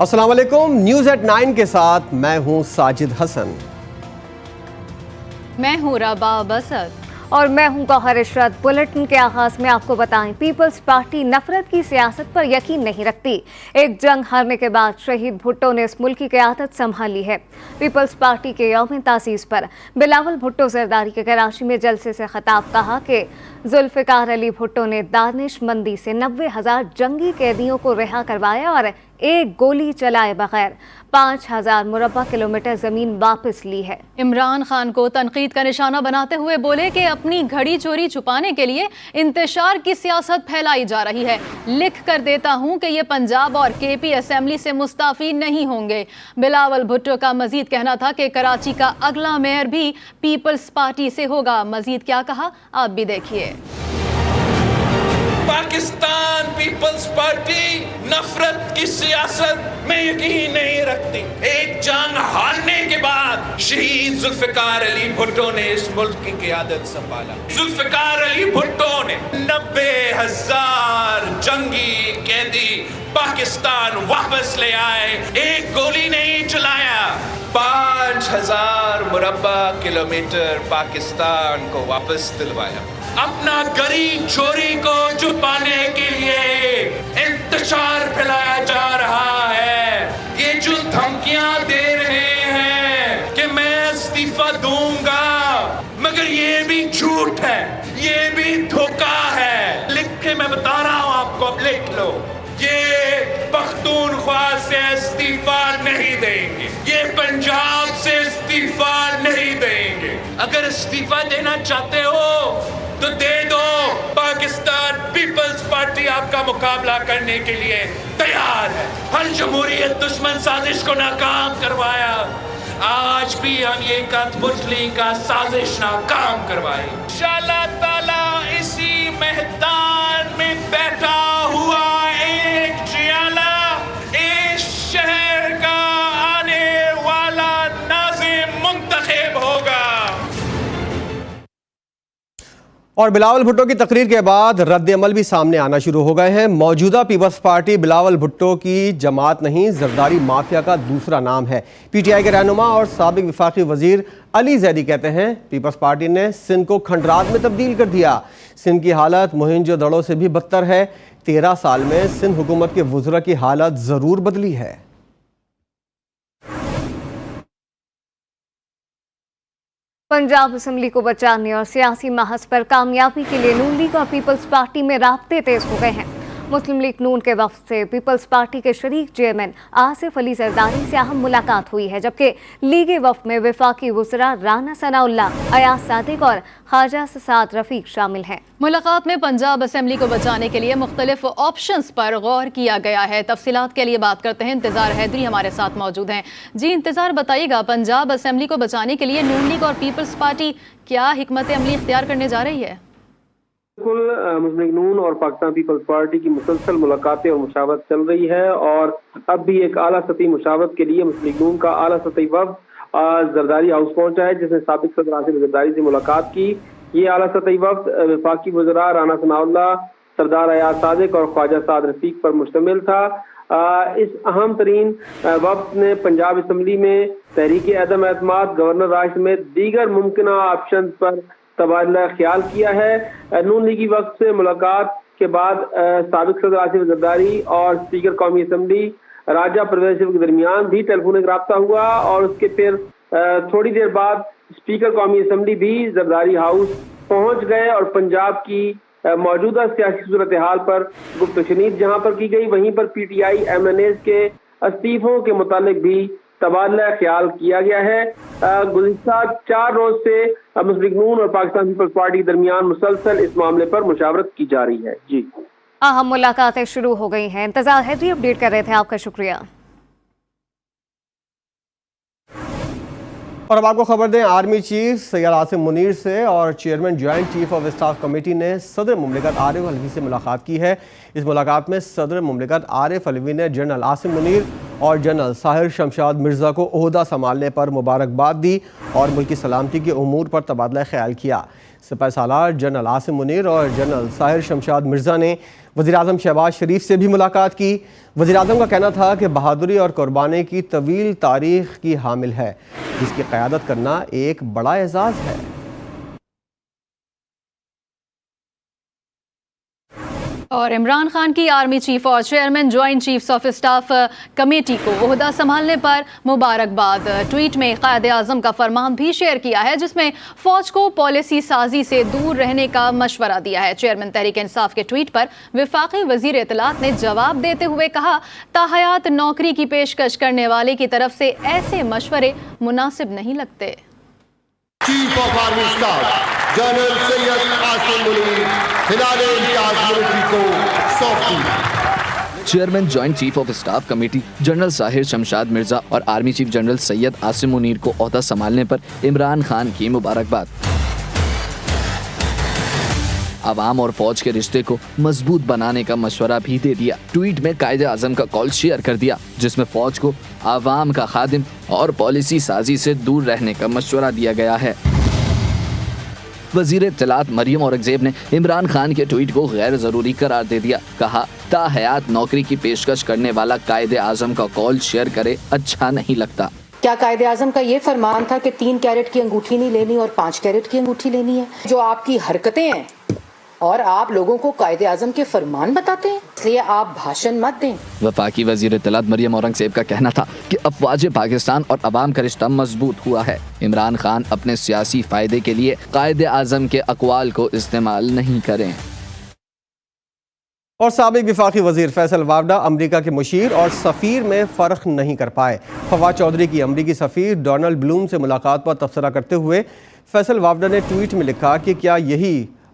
अस्सलाम वालेकुम। News eight 9 के साथ मैं हूं साजिद हसन। मैं हूं रबा बसत और मैं हूं गौहर इशरत। बुलेटिन के आगाज में आपको बताएं, पीपल्स पार्टी नफरत की सियासत पर यकीन नहीं रखती। एक जंग हारने के बाद शहीद भुट्टो ने इस मुल्क की क़यादत संभाली है। पीपल्स पार्टी के यौम तासीस पर बिलावल भुट्टो जरदारी के कराची में जलसे से खिताब कहा कि जुल्फ़िकार अली भुट्टो ने दानिशमंदी से 90,000 जंगी कैदियों को रिहा करवाया और एक गोली चलाए बगैर 5,000 मुरब्बा किलोमीटर जमीन वापस ली है। इमरान खान को तनकीद का निशाना बनाते हुए बोले कि अपनी घड़ी चोरी छुपाने के लिए इंतशार की सियासत फैलाई जा रही है। लिख कर देता हूं कि ये पंजाब और केपी असेंबली से मुस्ताफी नहीं होंगे। बिलावल भुट्टो का मजीद कहना था कि कराची का अगला मेयर भी पीपल्स पार्टी से होगा। मजीद क्या कहा आप भी देखिए। पाकिस्तान पीपल्स पार्टी नफरत की सियासत में यकीन नहीं रखती। एक जंग हारने के बाद शहीद जुल्फ़िकार अली भुट्टो ने इस मुल्क की क़यादत संभाला। जुल्फ़िकार अली भुट्टो ने 90,000 जंगी कैदी पाकिस्तान वापस ले आए, एक गोली नहीं चलाया, 5,000 मुरब्बा किलोमीटर पाकिस्तान को वापस दिलवाया। अपना गरीब चोरी को छुपाने के लिए इंतशार फैलाया जा रहा है। ये जो धमकियां दे रहे हैं कि मैं इस्तीफा दूंगा, मगर ये भी झूठ है, ये भी धोखा है। लिख के मैं बता रहा हूं आपको, लिख लो। ये पख्तूनख्वा से इस्तीफा नहीं देंगे, ये पंजाब से इस्तीफा नहीं देंगे। अगर इस्तीफा देना चाहते हो तो दे दो। पाकिस्तान पीपल्स पार्टी आपका मुकाबला करने के लिए तैयार है। हर जमहूरियत दुश्मन साजिश को नाकाम करवाया, आज भी हम ये कठपुतली का साजिश नाकाम करवाए। इंशाअल्लाह ताला इसी मैदान में बैठा हुआ एक जियाला इस शहर का आने वाला नाज़िम मुंतखब होगा। और बिलावल भुट्टो की तकरीर के बाद रद्द अमल भी सामने आना शुरू हो गए हैं। मौजूदा पीपल्स पार्टी बिलावल भुट्टो की जमात नहीं, जरदारी माफिया का दूसरा नाम है। पीटीआई के रहनुमा और साबिक वफाकी वजीर अली जैदी कहते हैं पीपल्स पार्टी ने सिंध को खंडरात में तब्दील कर दिया। सिंध की हालत मोहिंजोदड़ो से भी बदतर है। 13 साल में सिंध हुकूमत के वज़रा की हालत ज़रूर बदली है। पंजाब असम्बली को बचाने और सियासी महज पर कामयाबी के लिए नून लीग और पीपल्स पार्टी में राब्ते तेज हो गए हैं। मुस्लिम लीग नून के वफ्द से पीपल्स पार्टी के शरीक चेयरमैन आसिफ अली जरदारी से अहम मुलाकात हुई है, जबकि लीग वफ्द में वफाकी वज़रा राना सनाउल्लाह, अयाज सादिक और ख्वाजा साद रफीक शामिल हैं। मुलाकात में पंजाब असेंबली को बचाने के लिए मुख्तलिफ ऑप्शंस पर गौर किया गया है। तफसीलात के लिए बात करते हैं, इंतजार हैदरी हमारे साथ मौजूद हैं। जी इंतजार, बताइएगा पंजाब असेंबली को बचाने के लिए नून लीग और पीपल्स पार्टी क्या हिकमत अमली इख्तियार करने जा रही है? बिल्कुल, मुस्लिम लीग नून और पाकिस्तान पीपल्स पार्टी की मुसलसल मुलाकातें और मुशावरत चल रही है और अब भी एक आला सतही मुशावरत के लिए मुस्लिम लीग नून का आला सतही वफ्द जरदारी हाउस पहुंचा है, जिसने साबिक सदर आसिफ जरदारी से मुलाकात की। ये आला सतही वफ्द वफाकी वज़रा राना सनाउल्लाह, सरदार अयाज सादिक और ख्वाजा साद रफीक पर मुश्तमिल था। इस अहम तरीन वफ्द ने पंजाब असम्बली में तहरीक अदम एतमाद, गवर्नर राज समेत दीगर मुमकिन ऑप्शन पर तबादला ख्याल किया है। नून लीगी वक्त से मुलाकात के बाद साबिक सदर आसिफ जरदारी और स्पीकर कौमी असम्बली राजा परवेज के दरमियान भी टेलीफोनिक रब्ता हुआ और उसके फिर थोड़ी देर बाद स्पीकर कौमी असम्बली भी जरदारी हाउस पहुंच गए और पंजाब की मौजूदा सियासी सूरत हाल पर गुफ्तशनीद जहां पर की गई, वहीं पर PTI MNAs के इस्तीफों के मुतालिक भी तबादला ख्याल किया गया है। गुज़िश्ता 4 रोज से मुस्लिम लीग नून और पाकिस्तान पीपल्स पार्टी के दरमियान मुसलसल इस मामले पर मुशावरत की जा रही है। जी अहम मुलाकातें शुरू हो गई हैं। इंतजार हैदरी अपडेट कर रहे थे, आपका शुक्रिया। और अब आपको खबर दें, आर्मी चीफ सैयद आसिम मुनीर से और chairman joint chief of staff committee ने सदर मुमलिकत आरिफ अलवी से मुलाकात की है। इस मुलाकात में सदर मुमलिकत आरिफ अलवी ने जनरल आसिम मुनीर और जनरल साहिर शमशाद मिर्ज़ा को ओहदा संभालने पर मुबारकबाद दी और मुल्क की सलामती के उमूर पर तबादला ख्याल किया। सिपाही सालार जनरल आसिम मुनीर और जनरल साहिर शमशाद मिर्ज़ा ने वज़ीर-ए-आज़म शहबाज शरीफ से भी मुलाकात की। वज़ीर-ए-आज़म का कहना था कि बहादुरी और कुर्बानी की तवील तारीख़ की हामिल है, जिसकी क़यादत करना एक बड़ा एजाज़ है। और इमरान खान की आर्मी चीफ और chairman joint chiefs of staff committee को ओहदा संभालने पर मुबारकबाद। ट्वीट में कायद-ए-आज़म का फरमान भी शेयर किया है, जिसमें फौज को पॉलिसी साजी से दूर रहने का मशवरा दिया है। चेयरमैन तहरीक इंसाफ के ट्वीट पर वफाकी वजीर इत्तलात ने जवाब देते हुए कहा, ताहयात नौकरी की पेशकश करने वाले की तरफ से ऐसे मशवरे मुनासिब नहीं लगते। Chief of army staff general Syed Asim Munir खिलाड़े इम्तियाज मिलिट्री को सौंपी। Chairman joint chief of staff committee general Sahir Shamshad Mirza और army chief general Syed Asim Munir को ओहदा संभालने पर इमरान खान की मुबारकबाद। अवाम और फौज के रिश्ते को मजबूत बनाने का मशवरा भी दे दिया। ट्वीट में कायदे आज़म का कॉल शेयर कर दिया, जिसमें फौज को अवाम का खादिम और पॉलिसी साजी से दूर रहने का मशवरा दिया गया है। वज़ीर इत्तलात मरियम औरंगज़ेब ने इमरान खान के ट्वीट को गैर ज़रूरी करार दे दिया। कहा, ताहयात नौकरी की पेशकश करने वाला कायदे आज़म का कॉल शेयर करे अच्छा नहीं लगता। क्या कायदे आज़म का ये फरमान था कि 3 कैरेट की अंगूठी नहीं लेनी और 5 कैरेट की अंगूठी लेनी है? जो आपकी हरकतें हैं और आप लोगों को कायदे आज़म के फरमान बताते हैं, इसलिए आप भाषण मत दें। वफाकी वज़ीर इत्तलात मरियम औरंगज़ेब का कहना था कि अफ़वाज पाकिस्तान और अवाम का रिश्ता मजबूत हुआ है। इमरान खान अपने सियासी फ़ायदे के लिए कायदे आज़म के अक़वाल को इस्तेमाल नहीं करें। और साबिक़ वफाकी वज़ीर फैसल वावडा अमरीका के मुशीर और सफ़ीर में फ़र्क नहीं कर पाए। फवाद चौधरी की अमरीकी सफ़ीर डोनाल्ड ब्लूम से मुलाकात पर तबसरा करते हुए फैसल वावडा ने ट्वीट में लिखा कि क्या यही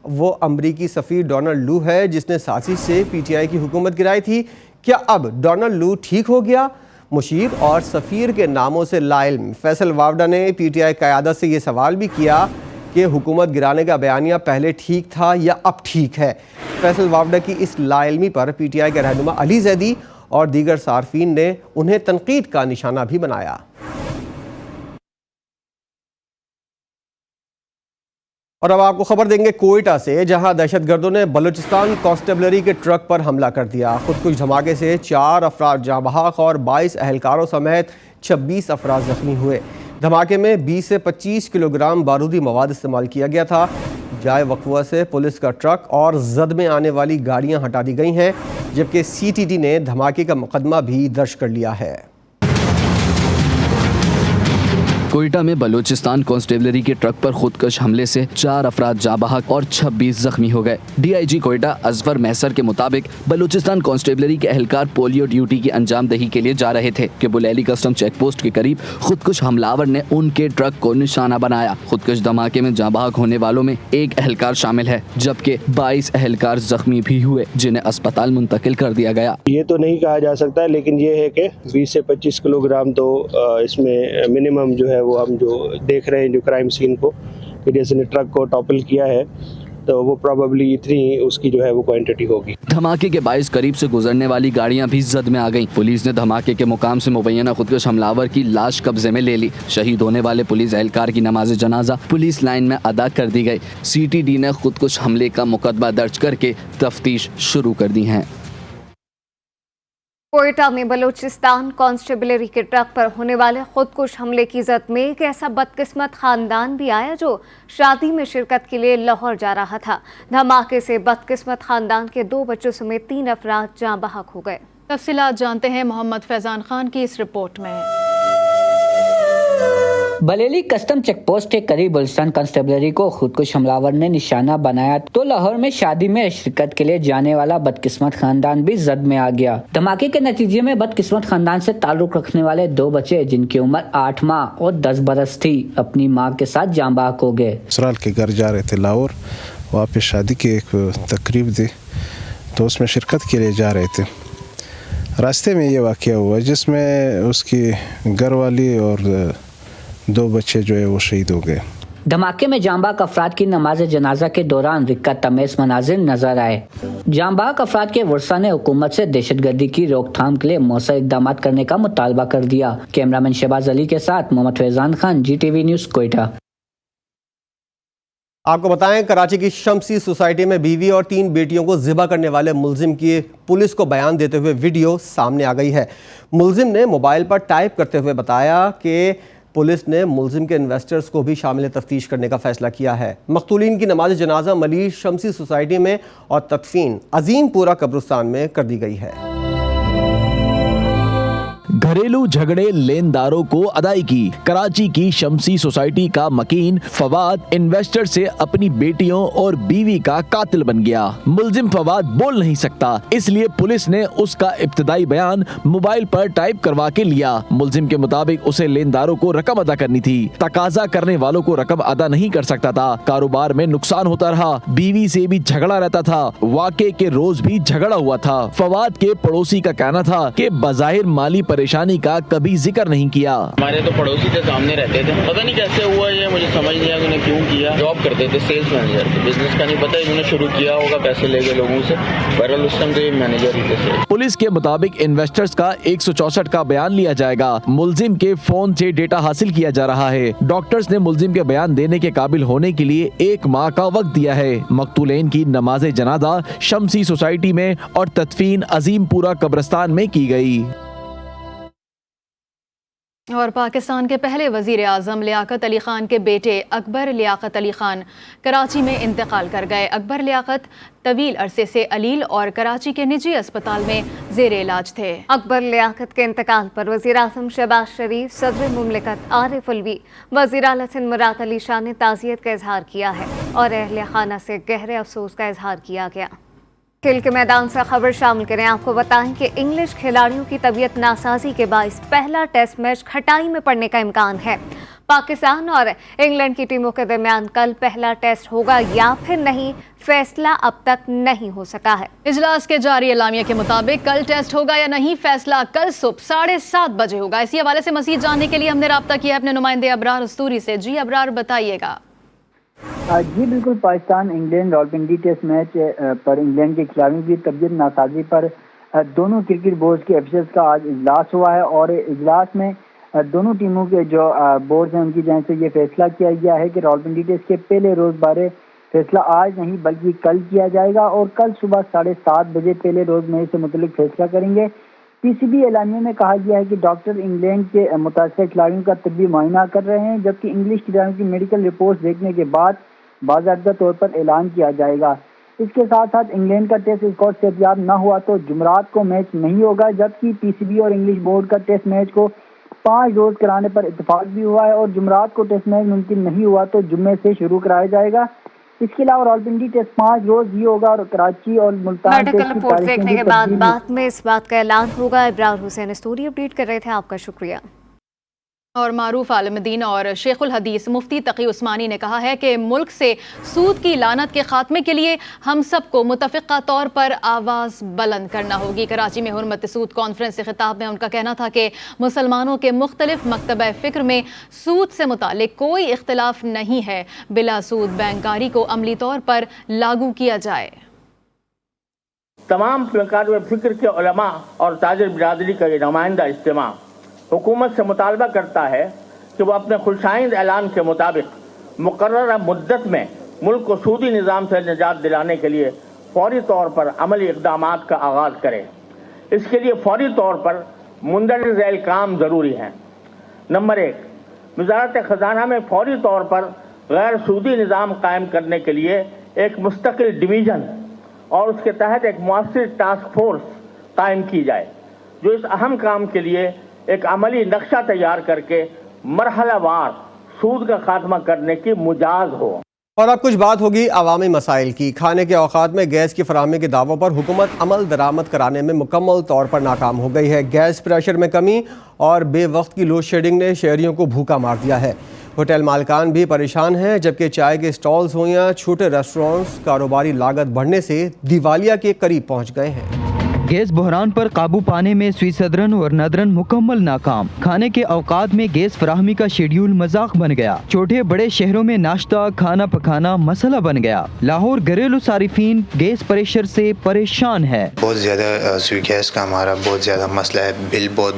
वो अमरीकी सफ़ीर डोनाल्ड लू है जिसने साजिश से PTI की हुकूमत गिराई थी? क्या अब डोनाल्ड लू ठीक हो गया? मुशीर और सफ़ीर के नामों से लाइल्म फैसल वावडा ने PTI क़यादत से ये सवाल भी किया कि हुकूमत गिराने का बयानिया पहले ठीक था या अब ठीक है। फैसल वावडा की इस लाइल्मी पर PTI के रहनुमा अली जैदी और दीगर सार्फिन ने उन्हें तनकीद का निशाना भी बनाया। और अब आपको खबर देंगे कोयटा से, जहां दहशतगर्दों ने बलूचिस्तान कांस्टेबलरी के ट्रक पर हमला कर दिया। खुदकुश धमाके से 4 अफराद जाँ बहक और 22 एहलकारों समेत 26 अफराद जख्मी हुए। धमाके में 20 से 25 किलोग्राम बारूदी मवाद इस्तेमाल किया गया था। जाए वक़्वा से पुलिस का ट्रक और जद में आने वाली गाड़ियां हटा दी गई हैं, जबकि CTT ने धमाके का मुकदमा भी दर्ज कर लिया है। कोयटा में बलूचिस्तान कांस्टेबलरी के ट्रक पर खुदकश हमले से 4 अफराद जाँ बहक और 26 जख्मी हो गए। DIG कोयटा अजफर महसर के मुताबिक बलूचिस्तान कांस्टेबलरी के एहलकार पोलियो ड्यूटी की अंजामदही के लिए जा रहे थे कि बुलैली कस्टम चेक पोस्ट के करीब खुदकुश हमलावर ने उनके ट्रक को निशाना बनाया। खुदकुश धमाके में जाँ बहक होने वालों में 1 एहलकार शामिल है, जबकि 22 एहलकार जख्मी भी हुए, जिन्हें अस्पताल मुंतकिल कर दिया गया। ये तो नहीं कहा जा सकता, लेकिन ये है कि 20 से 25 किलोग्राम तो इसमें मिनिमम जो है वो हम जो देख रहे हैं जो क्राइम सीन को, कि जैसे ने ट्रक को टॉपल किया है तो वो प्रोबेबली इतनी उसकी जो है वो क्वांटिटी होगी। धमाके के 22 करीब से गुजरने वाली गाड़ियां भी जद में आ गईं। पुलिस ने धमाके के मुकाम से मुबैना खुदकुश हमलावर की लाश कब्जे में ले ली। शहीद होने वाले पुलिस एहलकार की नमाज जनाजा पुलिस लाइन में अदा कर दी गई। CTD ने खुदकुश हमले का मुकदमा दर्ज करके तफ्तीश शुरू कर दी है। कोयटा में बलूचिस्तान कांस्टेबलरी के ट्रक पर होने वाले खुदकुश हमले की जद में एक ऐसा बदकिस्मत खानदान भी आया जो शादी में शिरकत के लिए लाहौर जा रहा था। धमाके से बदकिस्मत खानदान के 2 बच्चों समेत 3 अफराद जाँ बहक हो गए। तफसीलात जानते हैं मोहम्मद फैजान खान की इस रिपोर्ट में। बलेली कस्टम चेक पोस्ट के करीब बलूचिस्तान कांस्टेबलरी को खुदकुश हमलावर ने निशाना बनाया तो लाहौर में शादी में शिरकत के लिए जाने वाला बदकिस्मत खानदान भी जद में आ गया। धमाके के नतीजे में बदकिस्मत खानदान से ताल्लुक रखने वाले 2 बच्चे, जिनकी उम्र 8 माह और 10 बरस थी, अपनी माँ के साथ जाँ बहक हो गए। ससुराल के घर जा रहे थे लाहौर, वहाँ पे शादी की एक तकरीब थी तो उसमें शिरकत के लिए जा रहे थे। रास्ते में ये वाक़या हुआ जिसमें उसकी घरवाली और 2 बच्चे जो है वो शहीद हो गए। धमाके में जांबाक अफराद की नमाज जनाजा के दौरान रिक्कत तमेज़ मनाजिर नजर आए। जांबाक अफराद के वर्सा ने हुकूमत से दहशतगर्दी की रोकथाम के लिए मौसर इकदाम करने का मुतालबा कर दिया। कैमरामैन शहबाज अली के साथ मोहम्मद फैजान खान, GTV न्यूज़, कोयटा। आपको बताएं, कराची की शम्सी सोसाइटी में बीवी और 3 बेटियों को ज़िबा करने वाले मुलजिम की पुलिस को बयान देते हुए वीडियो सामने आ गई है। मुलजिम ने मोबाइल पर टाइप करते हुए बताया कि पुलिस ने मुलजिम के इन्वेस्टर्स को भी शामिल तफ्तीश करने का फैसला किया है। मकतूलीन की नमाज जनाजा मलीर शम्सी सोसाइटी में और तदफीन अजीमपुरा कब्रिस्तान में कर दी गई है। घरेलू झगड़े लेनदारों को अदायगी। कराची की शम्सी सोसाइटी का मकीन फवाद इन्वेस्टर से अपनी बेटियों और बीवी का कातिल बन गया। मुलजिम फवाद बोल नहीं सकता, इसलिए पुलिस ने उसका इब्तिदाई बयान मोबाइल पर टाइप करवा के लिया। मुलजिम के मुताबिक उसे लेनदारों को रकम अदा करनी थी। तकाजा करने वालों को रकम अदा नहीं कर सकता था। कारोबार में नुकसान होता रहा। बीवी से भी झगड़ा रहता था। वाक़े के रोज भी झगड़ा हुआ था। फवाद के पड़ोसी का कहना था कि बज़ाहिर माली परेशानी का कभी जिक्र नहीं किया। हमारे तो पड़ोसी के सामने रहते थे, पता नहीं कैसे हुआ ये, मुझे समझ नहीं आया उन्होंने क्यों किया। जॉब करते थे, सेल्स मैनेजर थे, बिजनेस का नहीं पता, इन्होंने शुरू किया होगा, पैसे लेके लोगों से। बहरहाल उस टाइम तो ये मैनेजर ही थे। पुलिस के मुताबिक इन्वेस्टर्स का 164 का बयान लिया जाएगा। मुलजिम के फोन से डेटा हासिल किया जा रहा है। डॉक्टर्स ने मुलजिम के बयान देने के काबिल होने के लिए 1 माह का वक्त दिया है। मकतूलेन की नमाज जनाजा शम्सी सोसाइटी में और तदफीन अजीमपुरा कब्रिस्तान में की गई। और पाकिस्तान के पहले वज़ीर आज़म लियाकत अली ख़ान के बेटे अकबर लियाकत अली ख़ान कराची में इंतकाल कर गए। अकबर लियाकत तवील अरसे से अलील और कराची के निजी अस्पताल में ज़ेरे इलाज थे। अकबर लियाकत के इंतकाल पर वज़ीर आज़म शहबाज शरीफ, सदर मुमलिकत आरिफ अलवी, वज़ीर आला सिंध मुराद अली शाह ने ताज़ियत का इजहार किया है और अहले खाना से गहरे अफसोस का इजहार किया गया। खेल के मैदान से खबर शामिल करें। आपको बताएं कि इंग्लिश खिलाड़ियों की तबीयत नासाजी के बायस पहला टेस्ट मैच खटाई में पड़ने का इम्कान है। पाकिस्तान और इंग्लैंड की टीमों के दरमियान कल पहला टेस्ट होगा या फिर नहीं, फैसला अब तक नहीं हो सका है। इजलास के जारी एलामिया के मुताबिक कल टेस्ट होगा या नहीं, फैसला कल सुबह 7:30 बजे होगा। इसी हवाले से मज़ीद जानने के लिए हमने रब्ता किया अपने नुमाइंदे अबरार उस्तूरी से। जी अबरार, बताइएगा। जी बिल्कुल, Pakistan England Rawalpindi test match पर इंग्लैंड के खिलाड़ियों की तबीयत नासाजी पर दोनों क्रिकेट बोर्ड के अफसर्स का आज इजलास हुआ है और इजलास में दोनों टीमों के जो बोर्ड हैं उनकी जानिब से ये फैसला किया गया है कि रावलपिंडी टेस्ट के पहले रोज बारे फैसला आज नहीं बल्कि कल किया जाएगा और कल सुबह 7:30 बजे पहले रोज मैच से मुतल्लिक फैसला करेंगे। PCB एलानिया में कहा गया है कि डॉक्टर इंग्लैंड के मुतासिर खिलाड़ियों का तबी मुआयना कर रहे हैं, जबकि इंग्लिश खिलाड़ियों की मेडिकल रिपोर्ट देखने के बाद बाज़ाब्ता तौर पर ऐलान किया जाएगा। इसके साथ साथ इंग्लैंड का टेस्ट स्कोर सेहतियाब न हुआ तो जुमरात को मैच नहीं होगा, जबकि PCB और इंग्लिश बोर्ड का टेस्ट मैच को 5 रोज कराने पर इत्तेफाक भी हुआ है और जुमरात को टेस्ट मैच मुमकिन नहीं हुआ तो जुम्मे से शुरू कराया जाएगा। इसके अलावा रावलपिंडी टेस्ट 5 रोज ही होगा और कराची और मुल्तान मेडिकल रिपोर्ट देखने के बाद में इस बात का ऐलान होगा। इब्रार हुसैन स्टोरी अपडेट कर रहे थे, आपका शुक्रिया। और मारूफ आलमदीन और शेखुल हदीस मुफ्ती तकी उस्मानी ने कहा है कि मुल्क से सूद की लानत के खात्मे के लिए हम सबको मुतफ़िक़ा तौर पर आवाज़ बुलंद करना होगी। कराची में हुर्मत सूद कॉन्फ्रेंस से खिताब में उनका कहना था कि मुसलमानों के मुख्तलिफ मकतबा फ़िक्र में सूद से मुतालिक कोई इख्तिलाफ नहीं है, बिला सूद बैंककारी को अमली तौर पर लागू किया जाए। तमाम मकातब फ़िक्र के उलमा और ताजिर बिरादरी का ये नुमाइंदा इज्तिमा हुकूमत से मुतालबा करता है कि वह अपने खुशाइंद ऐलान के मुताबिक मुकर्ररा मुद्दत में मुल्क को सूदी निज़ाम से निजात दिलाने के लिए फौरी तौर पर अमली इक़दामात का आगाज़ करे। इसके लिए फौरी तौर पर मुंदरज झैल काम ज़रूरी हैं। नंबर 1, वज़ारत ख़ज़ाना में फौरी तौर पर गैर सूदी निज़ाम कायम करने के लिए एक मुस्तकिल डिवीज़न और उसके तहत एक मुअस्सिर टास्क फोर्स कायम की जाए, जो इस अहम काम के लिए एक अमली नक्शा तैयार करके मरहलावार सूद का खात्मा करने की मुजाज हो। और अब कुछ बात होगी अवामी मसाइल की। खाने के औकात में गैस की फराहमी के दावों पर हुकूमत अमल दरामद कराने में मुकम्मल तौर पर नाकाम हो गई है। गैस प्रेशर में कमी और बेवक्त की लोड शेडिंग ने शहरियों को भूखा मार दिया है। होटल मालकान भी परेशान हैं, जबकि चाय के स्टॉल्स हों या छोटे रेस्टोरेंट्स, कारोबारी लागत बढ़ने से दिवालिया के करीब पहुँच गए हैं। गैस बहरान पर काबू पाने में स्विट्जरलैंड और नेदरलैंड मुकम्मल नाकाम। खाने के औकात में गैस फराहमी का शेड्यूल मजाक बन गया। छोटे बड़े शहरों में नाश्ता खाना पकाना मसला बन गया। लाहौर घरेलू सारिफीन गैस प्रेशर से परेशान है। बहुत ज्यादा स्वी गैस का हमारा बहुत ज्यादा मसला है। बिल बहुत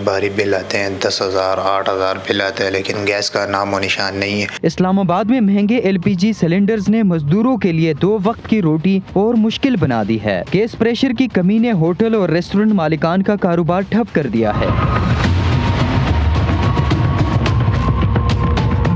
भारी बिल आते हैं, 10,000 8,000 बिल आते हैं, लेकिन गैस का नामो निशान नहीं है। इस्लामाबाद में महंगे LPG सिलेंडर्स ने मजदूरों के लिए 2 वक्त की रोटी और मुश्किल बना दी है। गैस प्रेशर की कमी ने होटल और रेस्टोरेंट मालिकान का कारोबार ठप कर दिया है।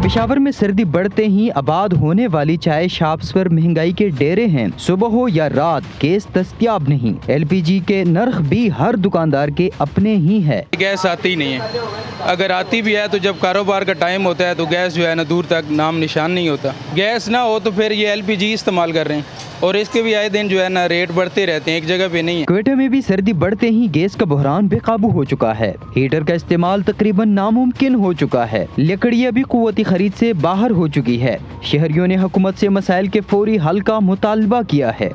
पेशावर में सर्दी बढ़ते ही आबाद होने वाली चाय शॉप्स पर महंगाई के डेरे हैं। सुबह हो या रात गैस दस्तयाब नहीं। LPG के नर्ख भी हर दुकानदार के अपने ही है। गैस आती नहीं है, अगर आती भी है तो जब कारोबार का टाइम होता है तो गैस जो है ना दूर तक नाम निशान नहीं होता। गैस ना हो तो फिर ये LPG इस्तेमाल कर रहे हैं और इसके भी आए दिन जो है ना रेट बढ़ते रहते हैं, एक जगह पे नहीं है। क्वेटा में भी सर्दी बढ़ते ही गैस का बहरान बेकाबू हो चुका है। हीटर का इस्तेमाल तकरीबन नामुमकिन हो चुका है। लकड़ियाँ भी कुव्वती खरीद से बाहर हो चुकी है। शहरियों ने हुकूमत से मसाइल के फौरी हल का मुतालबा किया है।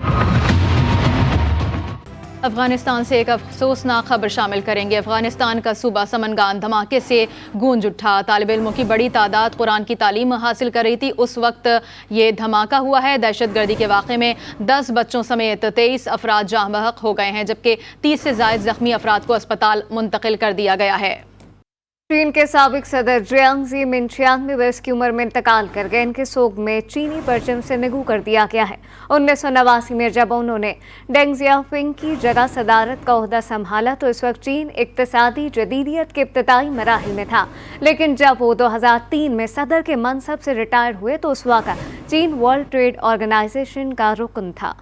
अफगानिस्तान से एक अफसोसनाक खबर शामिल करेंगे। अफगानिस्तान का सूबा समनगान धमाके से गूंज उठा। तालिब इल्मों की बड़ी तादाद कुरान की तालीम हासिल कर रही थी, उस वक्त ये धमाका हुआ है। दहशतगर्दी के वाक़े में 10 बच्चों समेत 23 अफराद जाँ बहक हो गए हैं, जबकि 30 से ज़ायद ज़ख्मी अफराद को अस्पताल मुंतकिल कर दिया गया है। चीन के साबिक सदर जियांग ज़ीमिन 96 वर्ष की उम्र में इंतकाल कर गए। इनके सोग में चीनी परचम से निगू कर दिया गया है। 1989 में जब उन्होंने डेंग जियाओपिंग की जगह सदारत का ओहदा संभाला तो इस वक्त चीन इक्तिसादी जदीदियत के इब्तदाई मराहिल में था, लेकिन जब वो 2003 में सदर के मनसब से रिटायर हुए तो उस वक्त चीन वर्ल्ड ट्रेड ऑर्गेनाइजेशन का रुकन था।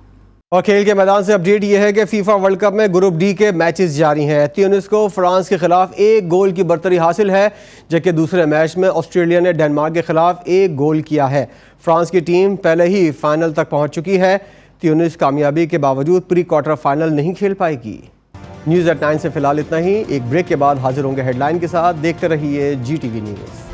और खेल के मैदान से अपडेट यह है कि फीफा वर्ल्ड कप में ग्रुप डी के मैचेस जारी हैं। ट्यूनिस को फ्रांस के खिलाफ 1 गोल की बरतरी हासिल है, जबकि दूसरे मैच में ऑस्ट्रेलिया ने डेनमार्क के खिलाफ 1 गोल किया है। फ्रांस की टीम पहले ही फाइनल तक पहुंच चुकी है। ट्यूनिस कामयाबी के बावजूद प्री क्वार्टर फाइनल नहीं खेल पाएगी। न्यूज़ एट 9 से फिलहाल इतना ही। एक ब्रेक के बाद हाजिर होंगे हेडलाइन के साथ। देखते रहिए GTV न्यूज़।